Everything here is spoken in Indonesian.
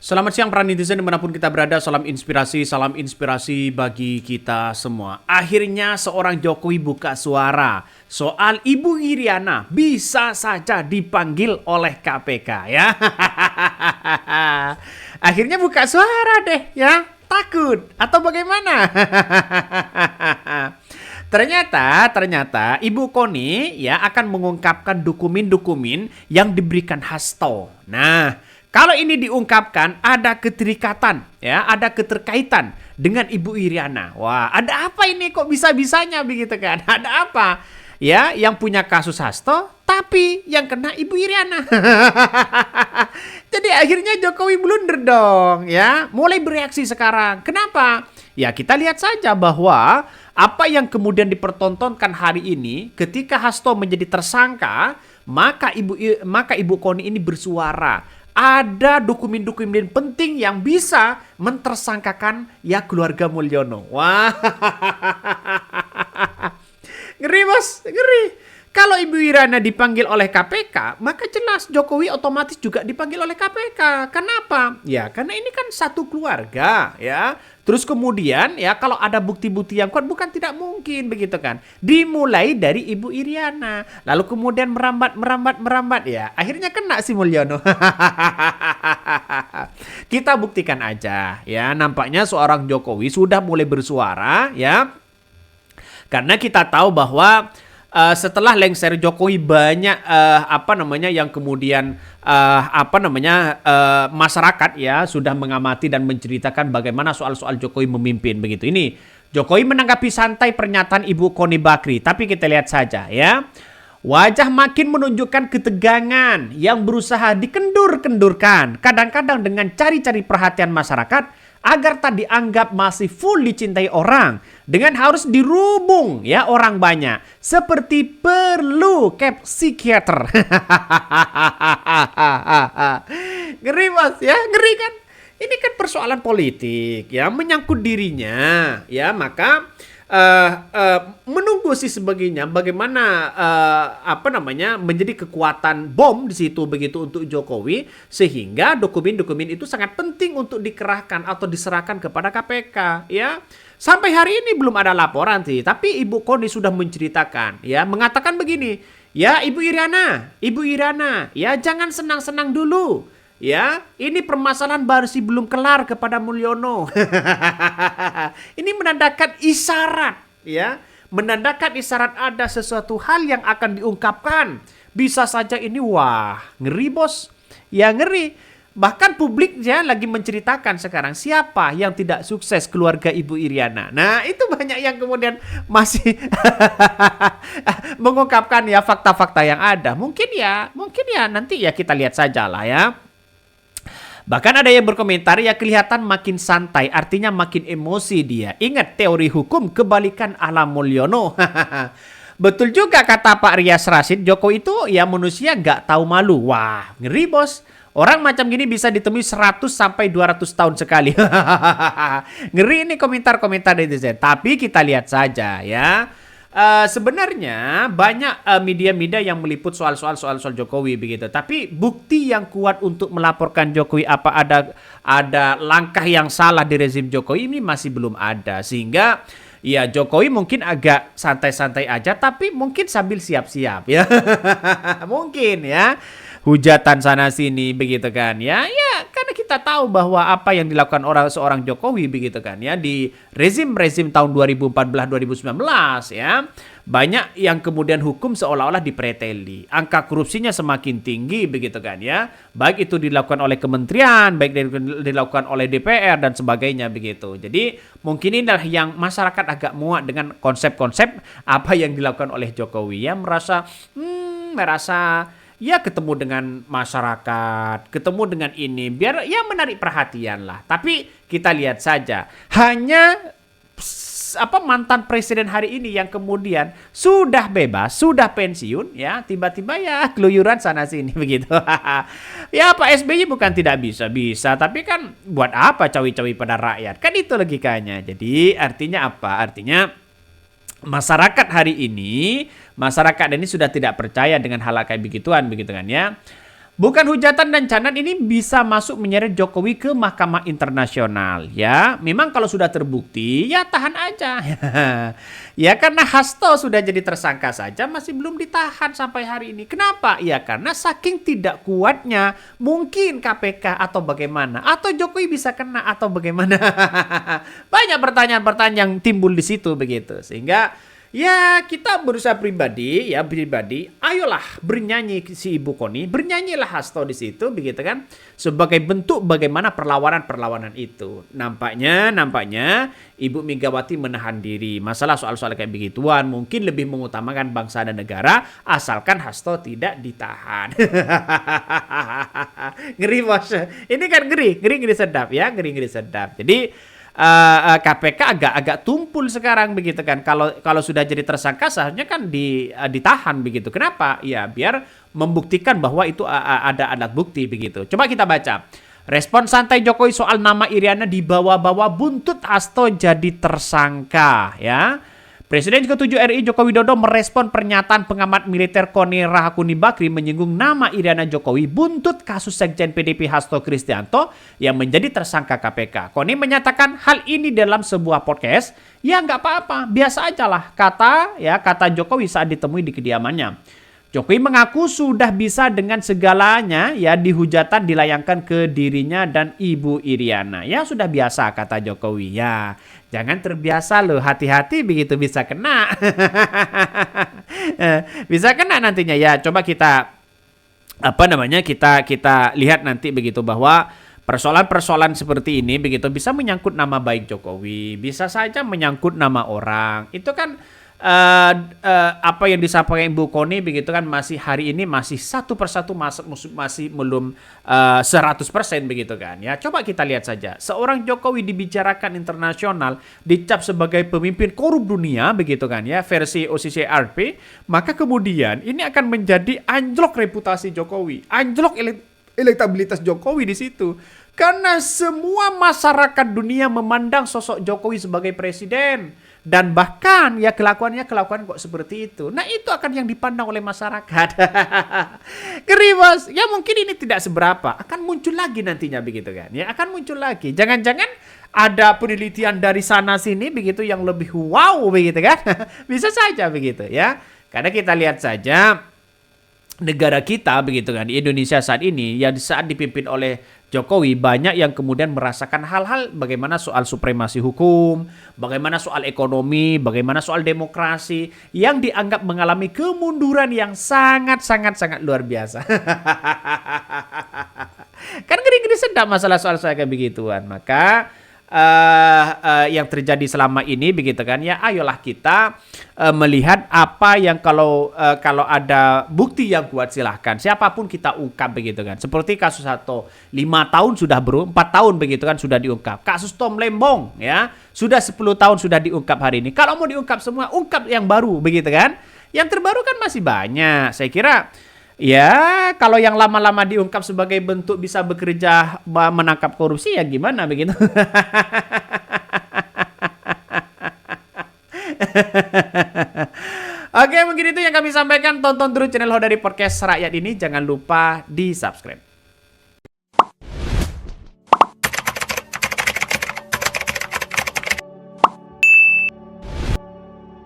Selamat siang para netizen dimanapun kita berada, salam inspirasi bagi kita semua. Akhirnya seorang Jokowi buka suara soal Ibu Iriana bisa saja dipanggil oleh KPK ya. Akhirnya buka suara deh ya, takut atau bagaimana? Ternyata Ibu Koni ya akan mengungkapkan dokumen-dokumen yang diberikan Hasto. Nah, kalau ini diungkapkan ada keterikatan ya, ada keterkaitan dengan Ibu Iriana. Wah, ada apa ini kok bisa-bisanya begitu kan? Ada apa? Ya, yang punya kasus Hasto tapi yang kena Ibu Iriana. Jadi akhirnya Jokowi blunder dong ya, mulai bereaksi sekarang. Kenapa? Ya kita lihat saja bahwa apa yang kemudian dipertontonkan hari ini ketika Hasto menjadi tersangka, maka Ibu Koni ini bersuara. Ada dokumen-dokumen penting yang bisa mentersangkakan ya keluarga Mulyono. Wah, ngeri bos, ngeri. Kalau Ibu Iriana dipanggil oleh KPK, maka jelas Jokowi otomatis juga dipanggil oleh KPK. Kenapa? Ya, karena ini kan satu keluarga, ya. Terus kemudian, ya kalau ada bukti-bukti yang kuat, bukan tidak mungkin begitu kan. Dimulai dari Ibu Iriana, lalu kemudian merambat, ya. Akhirnya kena si Mulyono. Kita buktikan aja, ya. Nampaknya seorang Jokowi sudah mulai bersuara, ya. Karena kita tahu bahwa setelah lengser Jokowi banyak yang kemudian masyarakat ya sudah mengamati dan menceritakan bagaimana soal-soal Jokowi memimpin begitu. Ini Jokowi menanggapi santai pernyataan Ibu Koni Bakri, tapi kita lihat saja ya. Wajah makin menunjukkan ketegangan yang berusaha dikendur-kendurkan, kadang-kadang dengan cari-cari perhatian masyarakat agar tak dianggap masih full dicintai orang dengan harus dirubung ya orang banyak seperti perlu cap psikiater. Ngeri mas ya, ngeri kan? Ini kan persoalan politik ya, menyangkut dirinya ya, maka menunggu sih sebagainya bagaimana menjadi kekuatan bom di situ begitu untuk Jokowi, sehingga dokumen-dokumen itu sangat penting untuk dikerahkan atau diserahkan kepada KPK ya. Sampai hari ini belum ada laporan sih, tapi Ibu Koni sudah menceritakan ya, mengatakan begini, ya Ibu Iriana ya jangan senang-senang dulu. Ya, ini permasalahan masih belum kelar kepada Mulyono. Ini menandakan isyarat, ya, menandakan isyarat ada sesuatu hal yang akan diungkapkan. Bisa saja ini, wah, ngeri bos, ya ngeri. Bahkan publik ya lagi menceritakan sekarang siapa yang tidak sukses keluarga Ibu Iriana. Nah, itu banyak yang kemudian masih mengungkapkan ya fakta-fakta yang ada. Mungkin ya nanti ya kita lihat saja lah ya. Bahkan ada yang berkomentar ya kelihatan makin santai, artinya makin emosi dia. Ingat teori hukum kebalikan ala Mulyono. Betul juga kata Pak Rias Rasid, Jokowi itu ya manusia nggak tahu malu. Wah, ngeri bos. Orang macam gini bisa ditemui 100 sampai 200 tahun sekali. Ngeri ini komentar-komentar netizen. Tapi kita lihat saja ya. Sebenarnya banyak media-media yang meliput soal Jokowi begitu. Tapi bukti yang kuat untuk melaporkan Jokowi apa ada langkah yang salah di rezim Jokowi ini masih belum ada. Sehingga ya Jokowi mungkin agak santai-santai aja, tapi mungkin sambil siap-siap ya. Mungkin ya. Hujatan sana sini begitu kan ya karena kita tahu bahwa apa yang dilakukan seorang Jokowi begitu kan ya di rezim tahun 2014-2019 ya, banyak yang kemudian hukum seolah-olah dipreteli, angka korupsinya semakin tinggi begitu kan ya, baik itu dilakukan oleh kementerian, baik dilakukan oleh DPR dan sebagainya begitu. Jadi mungkin inilah yang masyarakat agak muak dengan konsep-konsep apa yang dilakukan oleh Jokowi ya, merasa ya ketemu dengan masyarakat, ketemu dengan ini, biar ya menarik perhatian lah. Tapi kita lihat saja, hanya mantan presiden hari ini yang kemudian sudah bebas, sudah pensiun, ya tiba-tiba ya keluyuran sana sini begitu. Ya Pak SBY bukan tidak bisa, tapi kan buat apa cawi-cawi pada rakyat? Kan itu logikanya. Jadi artinya apa? Artinya masyarakat hari ini, masyarakat ini sudah tidak percaya dengan hal kayak begituan begitu kan ya. Bukan hujatan dan canan ini bisa masuk menyeret Jokowi ke Mahkamah Internasional ya. Memang kalau sudah terbukti ya tahan aja. Ya karena Hasto sudah jadi tersangka saja masih belum ditahan sampai hari ini. Kenapa? Ya karena saking tidak kuatnya mungkin KPK atau bagaimana. Atau Jokowi bisa kena atau bagaimana. Banyak pertanyaan-pertanyaan yang timbul di situ begitu. Sehingga ya kita berusaha pribadi, ayolah bernyanyi si Ibu Koni, bernyanyilah Hasto di situ begitu kan, sebagai bentuk bagaimana perlawanan itu. Nampaknya Ibu Megawati menahan diri. Masalah soal-soal kayak begituan mungkin lebih mengutamakan bangsa dan negara, asalkan Hasto tidak ditahan. Ngeri bos, ini kan ngeri sedap ya, ngeri sedap. Jadi KPK agak tumpul sekarang begitu kan. Kalau sudah jadi tersangka seharusnya kan ditahan begitu. Kenapa? Ya biar membuktikan bahwa itu ada alat bukti begitu. Coba kita baca. Respon santai Jokowi soal nama Iriana dibawa-bawa buntut Hasto jadi tersangka ya. Presiden ke-7 RI Joko Widodo merespon pernyataan pengamat militer Koni Rahakuni Bakri menyinggung nama Iriana Jokowi buntut kasus Sekjen PDIP Hasto Kristianto yang menjadi tersangka KPK. Koni menyatakan hal ini dalam sebuah podcast. Ya nggak apa-apa, biasa aja lah kata Jokowi saat ditemui di kediamannya. Jokowi mengaku sudah bisa dengan segalanya ya dihujatan dilayangkan ke dirinya dan Ibu Iriana. Ya sudah biasa kata Jokowi ya. Jangan terbiasa loh, hati-hati begitu bisa kena. Bisa kena nantinya ya. Coba kita kita lihat nanti begitu bahwa persoalan-persoalan seperti ini begitu bisa menyangkut nama baik Jokowi, bisa saja menyangkut nama orang. Itu kan apa yang disampaikan Ibu Koni begitu kan masih hari ini masih satu persatu masih belum 100% begitu kan ya. Coba kita lihat saja seorang Jokowi dibicarakan internasional dicap sebagai pemimpin korup dunia begitu kan ya versi OCCRP, maka kemudian ini akan menjadi anjlok reputasi Jokowi, anjlok elektabilitas Jokowi di situ. Karena semua masyarakat dunia memandang sosok Jokowi sebagai presiden. Dan bahkan ya kelakuan kok seperti itu. Nah itu akan yang dipandang oleh masyarakat. Ngeri bos. Ya mungkin ini tidak seberapa. Akan muncul lagi nantinya begitu kan. Ya akan muncul lagi. Jangan-jangan ada penelitian dari sana sini begitu yang lebih wow begitu kan. Bisa saja begitu ya. Karena kita lihat saja negara kita begitu kan di Indonesia saat ini yang saat dipimpin oleh Jokowi banyak yang kemudian merasakan hal-hal bagaimana soal supremasi hukum, bagaimana soal ekonomi, bagaimana soal demokrasi yang dianggap mengalami kemunduran yang sangat luar biasa. Kan ngeri-ngeri sedap masalah soal kayak begituan. Maka yang terjadi selama ini begitu kan ya, ayolah kita melihat apa yang kalau ada bukti yang kuat silahkan siapapun kita ungkap begitu kan. Seperti kasus Hasto 4 tahun begitu kan sudah diungkap. Kasus Tom Lembong ya sudah 10 tahun sudah diungkap hari ini. Kalau mau diungkap semua, ungkap yang baru begitu kan. Yang terbaru kan masih banyak. Saya kira ya, kalau yang lama-lama diungkap sebagai bentuk bisa bekerja menangkap korupsi ya gimana begitu. Oke, mungkin itu yang kami sampaikan. Tonton terus channel Ho dari Podcast Rakyat ini. Jangan lupa di subscribe.